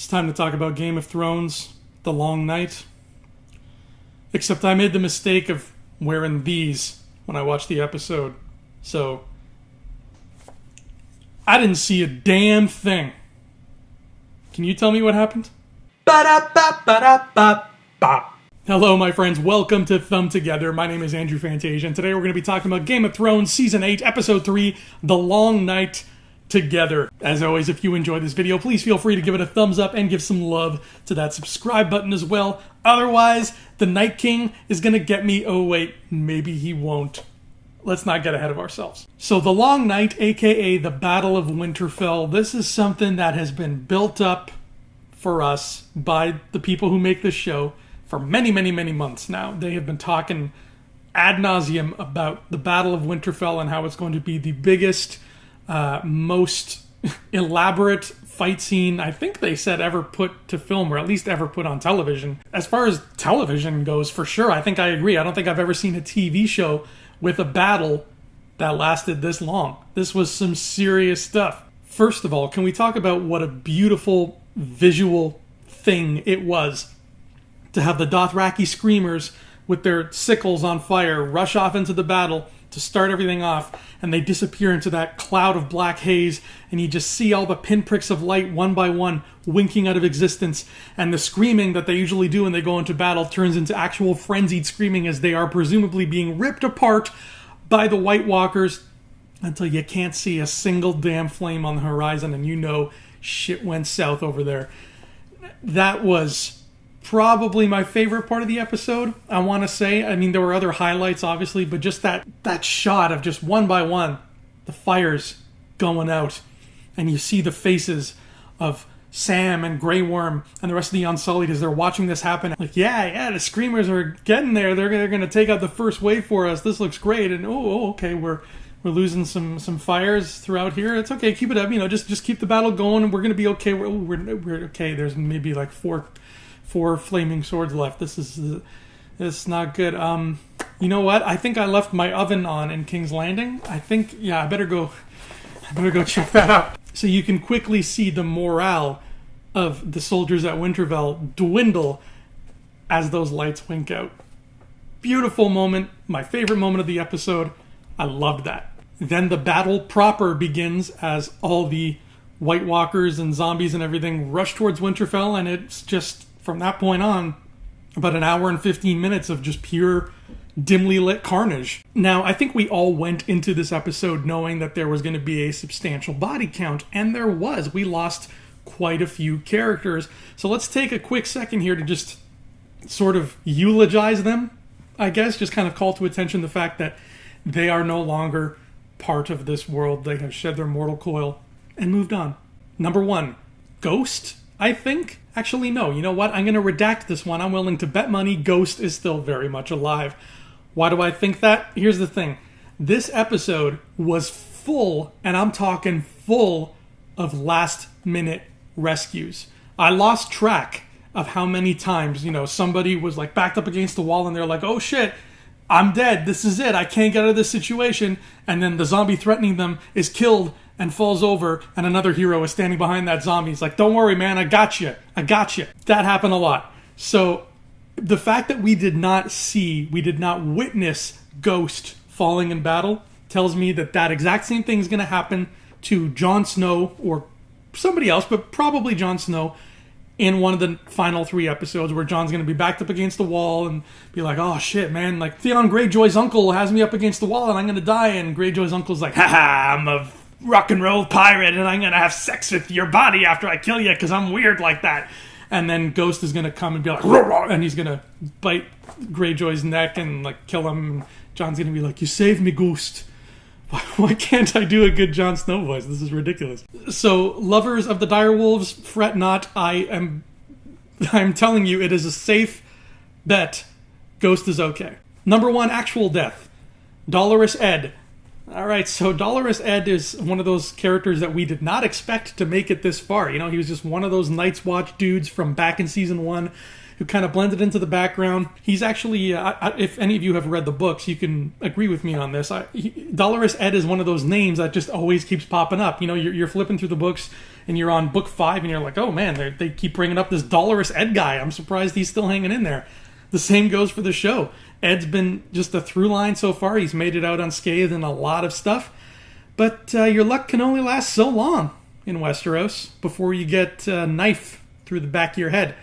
It's time to talk about Game of Thrones, The Long Night. Except I made the mistake of wearing these when I watched the episode. So, I didn't see a damn thing. Can you tell me what happened? Ba-da-ba-ba-da-ba-ba. Hello, my friends. Welcome to Thumb Together. My name is Andrew Fantasia, and today we're going to be talking about Game of Thrones Season 8, Episode 3, The Long Night Together. As always, if you enjoyed this video, please feel free to give it a thumbs up and give some love to that subscribe button as well. Otherwise, the Night King is going to get me. Oh, wait, maybe he won't. Let's not get ahead of ourselves. So The Long Night, aka the Battle of Winterfell, this is something that has been built up for us by the people who make this show for many, many, many months now. They have been talking ad nauseum about the Battle of Winterfell and how it's going to be the biggest, most elaborate fight scene I think they said ever put to film, or at least ever put on television. As far as television goes, for sure, I think I agree. I don't think I've ever seen a TV show with a battle that lasted this long. This was some serious stuff. First of all, can we talk about what a beautiful visual thing it was to have the Dothraki screamers with their sickles on fire rush off into the battle to start everything off, and they disappear into that cloud of black haze, and you just see all the pinpricks of light one by one winking out of existence, and the screaming that they usually do when they go into battle turns into actual frenzied screaming as they are presumably being ripped apart by the White Walkers until you can't see a single damn flame on the horizon, and you know shit went south over there. That was probably my favorite part of the episode, I want to say. I mean, there were other highlights, obviously, but just that shot of just one by one, the fires going out, and you see the faces of Sam and Grey Worm and the rest of the Unsullied as they're watching this happen. Like, yeah, the Screamers are getting there. They're going to take out the first wave for us. This looks great. And, okay, we're losing some fires throughout here. It's okay, keep it up. Just keep the battle going, and we're going to be okay. We're okay. There's maybe like four flaming swords left. This is not good. You know what? I think I left my oven on in King's Landing. I better go check that out. So you can quickly see the morale of the soldiers at Winterfell dwindle as those lights wink out. Beautiful moment. My favorite moment of the episode. I loved that. Then the battle proper begins as all the White Walkers and zombies and everything rush towards Winterfell, and it's just, from that point on, about an hour and 15 minutes of just pure dimly lit carnage. Now, I think we all went into this episode knowing that there was going to be a substantial body count, and there was. We lost quite a few characters. So let's take a quick second here to just sort of eulogize them, I guess. Just kind of call to attention the fact that they are no longer part of this world. They have shed their mortal coil and moved on. Number 1, Ghost, I think. Actually, no. You know what? I'm going to redact this one. I'm willing to bet money Ghost is still very much alive. Why do I think that? Here's the thing. This episode was full, and I'm talking full, of last-minute rescues. I lost track of how many times, somebody was like backed up against the wall, and they're like, oh shit, I'm dead. This is it. I can't get out of this situation. And then the zombie threatening them is killed and falls over, and another hero is standing behind that zombie. He's like, don't worry, man, I got you. That happened a lot. So the fact that we did not witness Ghost falling in battle tells me that exact same thing is going to happen to Jon Snow, or somebody else, but probably Jon Snow, in one of the final 3 episodes, where Jon's going to be backed up against the wall and be like, oh shit, man, like Theon Greyjoy's uncle has me up against the wall and I'm going to die. And Greyjoy's uncle's like, haha, I'm a rock and roll pirate and I'm going to have sex with your body after I kill you because I'm weird like that. And then Ghost is going to come and be like, rah, and he's going to bite Greyjoy's neck and like kill him. And Jon's going to be like, you saved me, Ghost. Why can't I do a good Jon Snow voice? This is ridiculous. So, lovers of the direwolves, fret not. I'm telling you, it is a safe bet. Ghost is okay. Number 1, actual death. Dolorous Ed. Alright, so Dolorous Ed is one of those characters that we did not expect to make it this far. He was just one of those Night's Watch dudes from back in Season 1 who kind of blended into the background. He's actually, if any of you have read the books, you can agree with me on this. Dolorous Ed is one of those names that just always keeps popping up. You're flipping through the books and you're on book 5 and you're like, oh man, they keep bringing up this Dolorous Ed guy. I'm surprised he's still hanging in there. The same goes for the show. Ed's been just a through line so far. He's made it out unscathed in a lot of stuff. But your luck can only last so long in Westeros before you get a knife through the back of your head,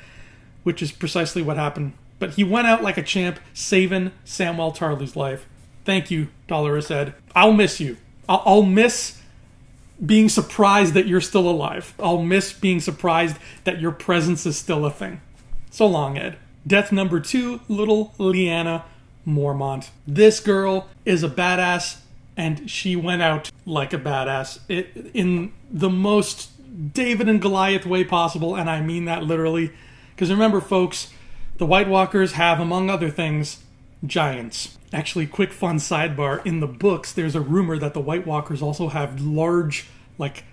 which is precisely what happened. But he went out like a champ, saving Samwell Tarly's life. Thank you, Dolorous Ed. I'll miss you. I'll miss being surprised that you're still alive. I'll miss being surprised that your presence is still a thing. So long, Ed. Death number 2, little Lyanna Mormont. This girl is a badass, and she went out like a badass in the most David and Goliath way possible, and I mean that literally. Because remember, folks, the White Walkers have, among other things, giants. Actually, quick fun sidebar, in the books, there's a rumor that the White Walkers also have large, like,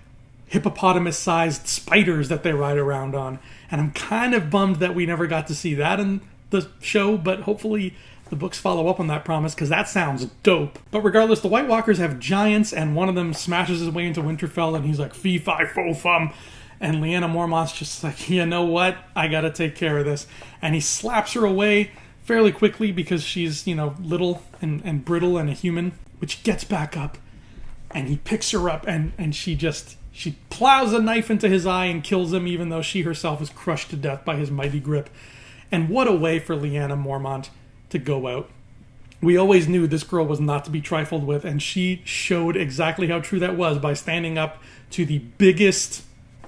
hippopotamus-sized spiders that they ride around on. And I'm kind of bummed that we never got to see that in the show, but hopefully the books follow up on that promise, because that sounds dope. But regardless, the White Walkers have giants, and one of them smashes his way into Winterfell, and he's like, fee, fi, fo, fum. And Lyanna Mormont's just like, you know what? I gotta take care of this. And he slaps her away fairly quickly because she's, little and brittle and a human, which gets back up. And he picks her up, and she plows a knife into his eye and kills him, even though she herself is crushed to death by his mighty grip. And what a way for Lyanna Mormont to go out. We always knew this girl was not to be trifled with, and she showed exactly how true that was by standing up to the biggest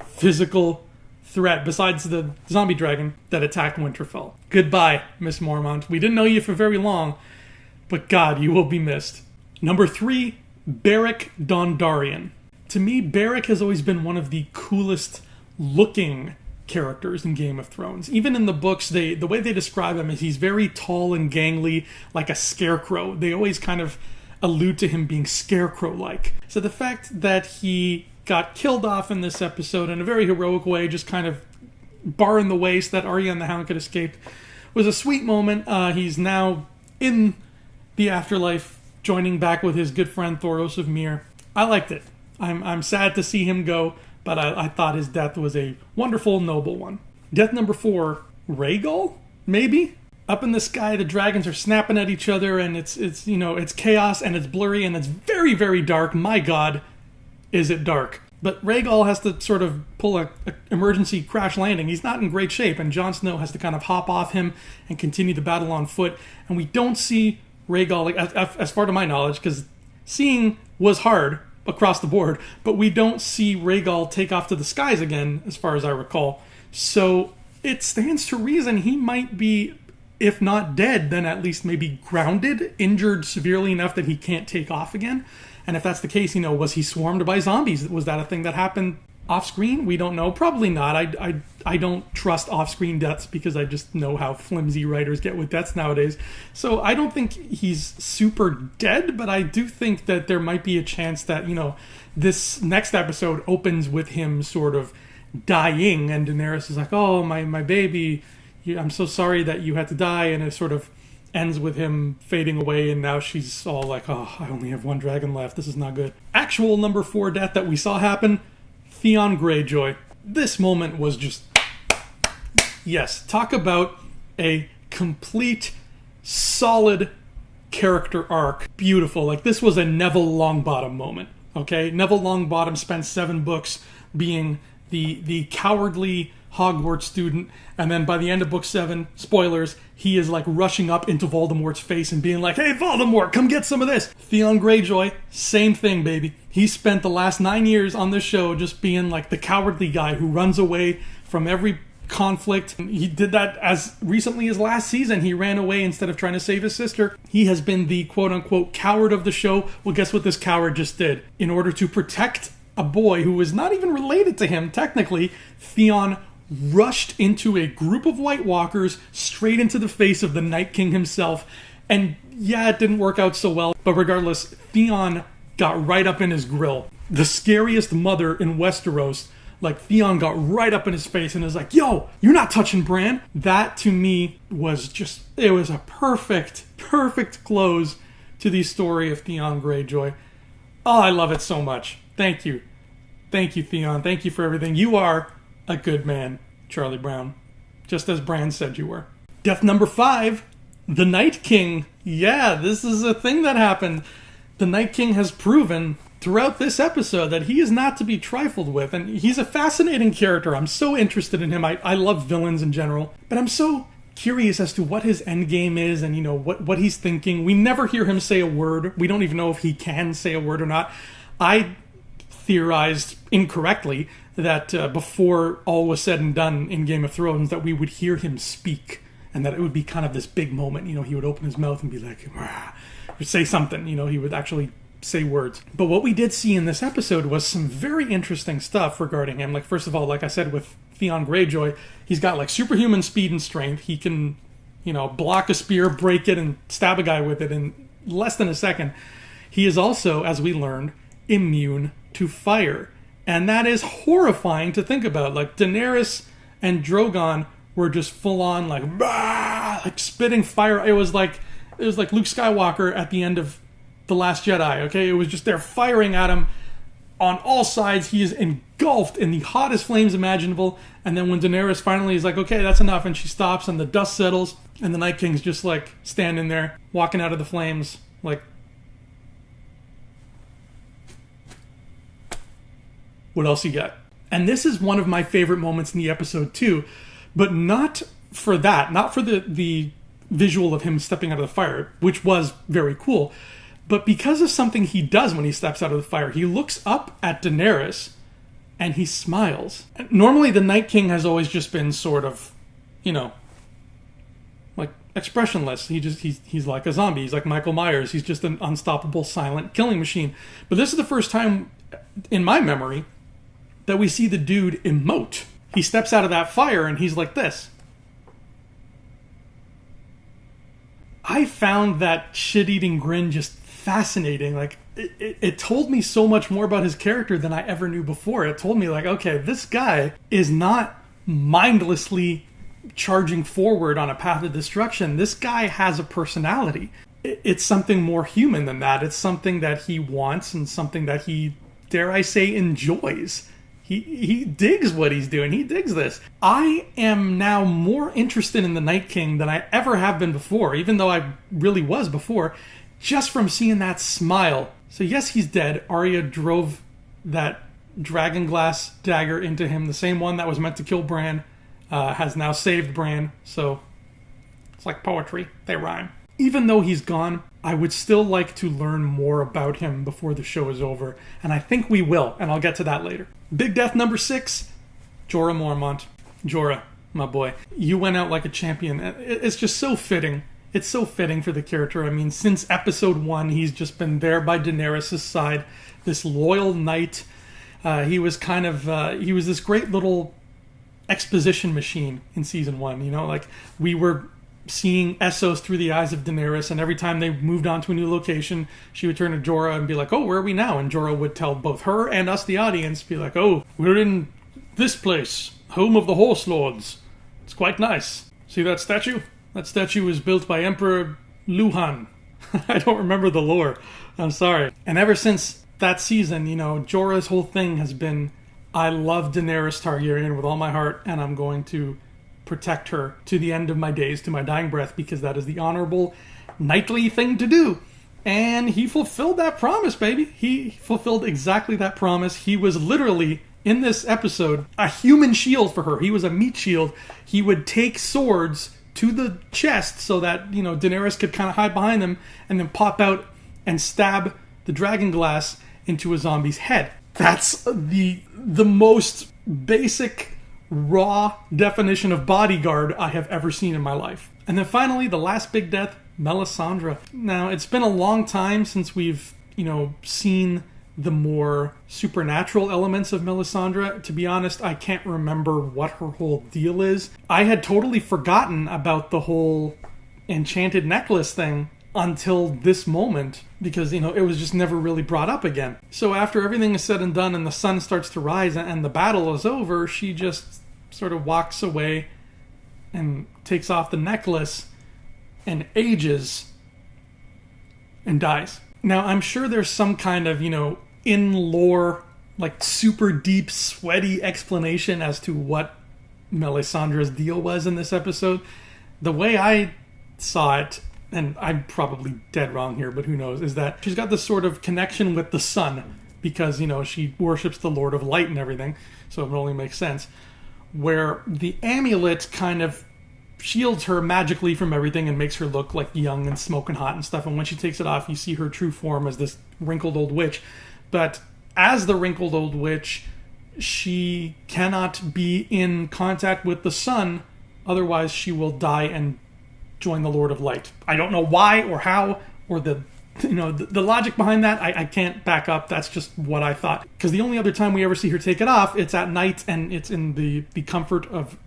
physical threat besides the zombie dragon that attacked Winterfell. Goodbye, Miss Mormont. We didn't know you for very long, but God, you will be missed. Number 3, Beric Dondarrion. To me, Beric has always been one of the coolest looking characters in Game of Thrones. Even in the books, the way they describe him is he's very tall and gangly, like a scarecrow. They always kind of allude to him being scarecrow-like. So the fact that he got killed off in this episode in a very heroic way, just kind of barring the way so that Arya and the Hound could escape, was a sweet moment. He's now in the afterlife, joining back with his good friend Thoros of Myr. I liked it. I'm sad to see him go, but I thought his death was a wonderful, noble one. Death number 4, Rhaegal? Maybe? Up in the sky, the dragons are snapping at each other, and it's chaos, and it's blurry, and it's very, very dark. My God, is it dark. But Rhaegal has to sort of pull a emergency crash landing. He's not in great shape, and Jon Snow has to kind of hop off him and continue the battle on foot. And we don't see Rhaegal, as far to my knowledge, because seeing was hard across the board, but we don't see Rhaegal take off to the skies again, as far as I recall. So it stands to reason he might be, if not dead, then at least maybe grounded, injured severely enough that he can't take off again. And if that's the case, was he swarmed by zombies? Was that a thing that happened off-screen? We don't know. Probably not. I don't trust off-screen deaths because I just know how flimsy writers get with deaths nowadays. So I don't think he's super dead, but I do think that there might be a chance that, this next episode opens with him sort of dying, and Daenerys is like, oh, my baby, I'm so sorry that you had to die, and it sort of ends with him fading away, and now she's all like, oh, I only have one dragon left. This is not good. Actual number 4 death that we saw happen, Theon Greyjoy. This moment was just... Yes, talk about a complete, solid character arc. Beautiful. Like, this was a Neville Longbottom moment, okay? Neville Longbottom spent 7 books being the cowardly Hogwarts student, and then by the end of book 7, spoilers, he is like rushing up into Voldemort's face and being like, hey Voldemort, come get some of this. Theon Greyjoy, same thing, baby. He spent the last 9 years on this show just being like the cowardly guy who runs away from every conflict. He did that as recently as last season. He ran away instead of trying to save his sister. He has been the quote-unquote coward of the show. Well, guess what this coward just did? In order to protect a boy who was not even related to him, technically, Theon rushed into a group of White Walkers straight into the face of the Night King himself. And yeah, it didn't work out so well, but regardless, Theon got right up in his grill. The scariest mother in Westeros, like, Theon got right up in his face and is like, yo, you're not touching Bran. That to me was just, it was a perfect close to the story of Theon Greyjoy. Oh, I love it so much. Thank you. Thank you, Theon. Thank you for everything. You are a good man, Charlie Brown. Just as Bran said you were. Death number 5, the Night King. Yeah, this is a thing that happened. The Night King has proven throughout this episode that he is not to be trifled with, and he's a fascinating character. I'm so interested in him. I love villains in general, but I'm so curious as to what his endgame is and, what he's thinking. We never hear him say a word. We don't even know if he can say a word or not. I theorized incorrectly that before all was said and done in Game of Thrones that we would hear him speak and that it would be kind of this big moment. He would open his mouth and be like, "Rah," or say something. He would actually say words. But what we did see in this episode was some very interesting stuff regarding him. Like, first of all, like I said, with Theon Greyjoy, he's got like superhuman speed and strength. He can, block a spear, break it, and stab a guy with it in less than a second. He is also, as we learned, immune to fire. And that is horrifying to think about. Like, Daenerys and Drogon were just full on like spitting fire. It was like Luke Skywalker at the end of The Last Jedi, okay? It was just they're firing at him on all sides. He is engulfed in the hottest flames imaginable. And then when Daenerys finally is like, okay, that's enough, and she stops and the dust settles, and the Night King's just like standing there, walking out of the flames, like, what else you got? And this is one of my favorite moments in the episode too, but not for that, not for the visual of him stepping out of the fire, which was very cool, but because of something he does when he steps out of the fire. He looks up at Daenerys and he smiles. Normally the Night King has always just been sort of, like expressionless. He's like a zombie. He's like Michael Myers. He's just an unstoppable silent killing machine. But this is the first time in my memory that we see the dude emote. He steps out of that fire and he's like this. I found that shit-eating grin just fascinating. Like, it told me so much more about his character than I ever knew before. It told me, like, okay, this guy is not mindlessly charging forward on a path of destruction. This guy has a personality. It's something more human than that. It's something that he wants and something that he, dare I say, enjoys. He digs what he's doing. He digs this. I am now more interested in the Night King than I ever have been before, even though I really was before, just from seeing that smile. So yes, he's dead. Arya drove that dragonglass dagger into him. The same one that was meant to kill Bran has now saved Bran. So it's like poetry. They rhyme. Even though he's gone, I would still like to learn more about him before the show is over. And I think we will, and I'll get to that later. Big death number 6, Jorah Mormont. Jorah, my boy. You went out like a champion. It's just so fitting. It's so fitting for the character. I mean, since episode 1, he's just been there by Daenerys' side. This loyal knight. He was this great little exposition machine in season 1. Like, we were seeing Essos through the eyes of Daenerys, and every time they moved on to a new location, she would turn to Jorah and be like, oh, where are we now? And Jorah would tell both her and us, the audience, be like, oh, we're in this place, home of the Horse Lords. It's quite nice. See that statue? That statue was built by Emperor Luhan. I don't remember the lore. I'm sorry. And ever since that season, Jorah's whole thing has been, I love Daenerys Targaryen with all my heart, and I'm going to protect her to the end of my days, to my dying breath, because that is the honorable knightly thing to do. And he fulfilled that promise, baby. He fulfilled exactly that promise. He was literally, in this episode, a human shield for her. He was a meat shield. He would take swords to the chest so that, Daenerys could kind of hide behind them and then pop out and stab the dragonglass into a zombie's head. That's the most basic, raw definition of bodyguard I have ever seen in my life. And then finally, the last big death, Melisandre. Now, it's been a long time since we've, seen the more supernatural elements of Melisandre. To be honest, I can't remember what her whole deal is. I had totally forgotten about the whole enchanted necklace thing until this moment, because, it was just never really brought up again. So after everything is said and done and the sun starts to rise and the battle is over, she just sort of walks away and takes off the necklace and ages and dies. Now, I'm sure there's some kind of, in lore like super deep, sweaty explanation as to what Melisandre's deal was in this episode. The way I saw it, and I'm probably dead wrong here, but who knows, is that she's got this sort of connection with the sun because, you know, she worships the Lord of Light and everything, so it only makes sense. Where the amulet kind of shields her magically from everything and makes her look like young and smoking hot and stuff, and when she takes it off, you see her true form as this wrinkled old witch. But as the wrinkled old witch, she cannot be in contact with the sun, otherwise she will die and join the Lord of Light. I don't know why or how or the logic behind that. I can't back up. That's just what I thought. Because the only other time we ever see her take it off, it's at night and it's in the comfort of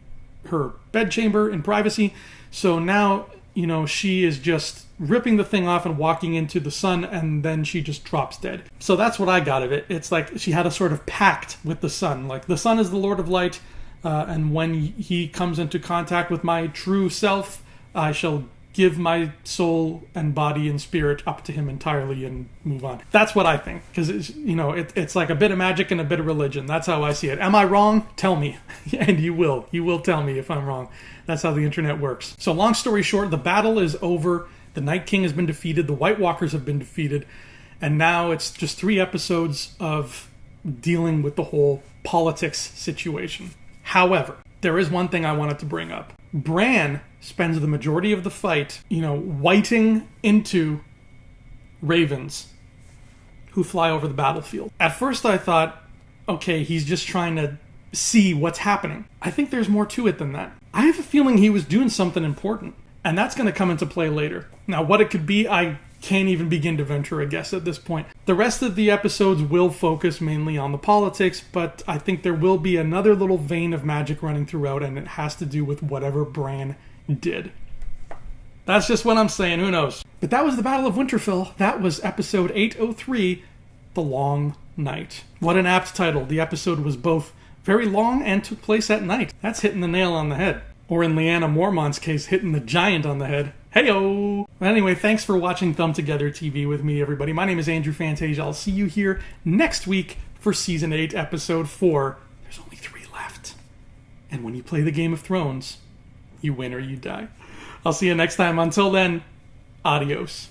her bedchamber in privacy. So now, you know, she is just ripping the thing off and walking into the sun, and then she just drops dead. So that's what I got of it. It's like she had a sort of pact with the sun. Like, the sun is the Lord of Light, and when he comes into contact with my true self, I shall give my soul and body and spirit up to him entirely and move on. That's what I think, because it's like a bit of magic and a bit of religion. That's how I see it. Am I wrong? Tell me. And you will tell me if I'm wrong. That's how the internet works. So long story short, the battle is over. The Night King has been defeated. The White Walkers have been defeated. And now it's just 3 episodes of dealing with the whole politics situation. However, there is one thing I wanted to bring up. Bran spends the majority of the fight, whiting into ravens who fly over the battlefield. At first I thought, okay, he's just trying to see what's happening. I think there's more to it than that. I have a feeling he was doing something important, and that's going to come into play later. Now, what it could be, I can't even begin to venture a guess at this point. The rest of the episodes will focus mainly on the politics, but I think there will be another little vein of magic running throughout, and it has to do with whatever Bran did. That's just what I'm saying, who knows? But that was the Battle of Winterfell. That was episode 803, The Long Night. What an apt title. The episode was both very long and took place at night. That's hitting the nail on the head. Or in Lyanna Mormont's case, hitting the giant on the head. Heyo! Anyway, thanks for watching Thumb Together TV with me, everybody. My name is Andrew Fantasia. I'll see you here next week for Season 8, Episode 4. There's only 3 left. And when you play the Game of Thrones, you win or you die. I'll see you next time. Until then, adios.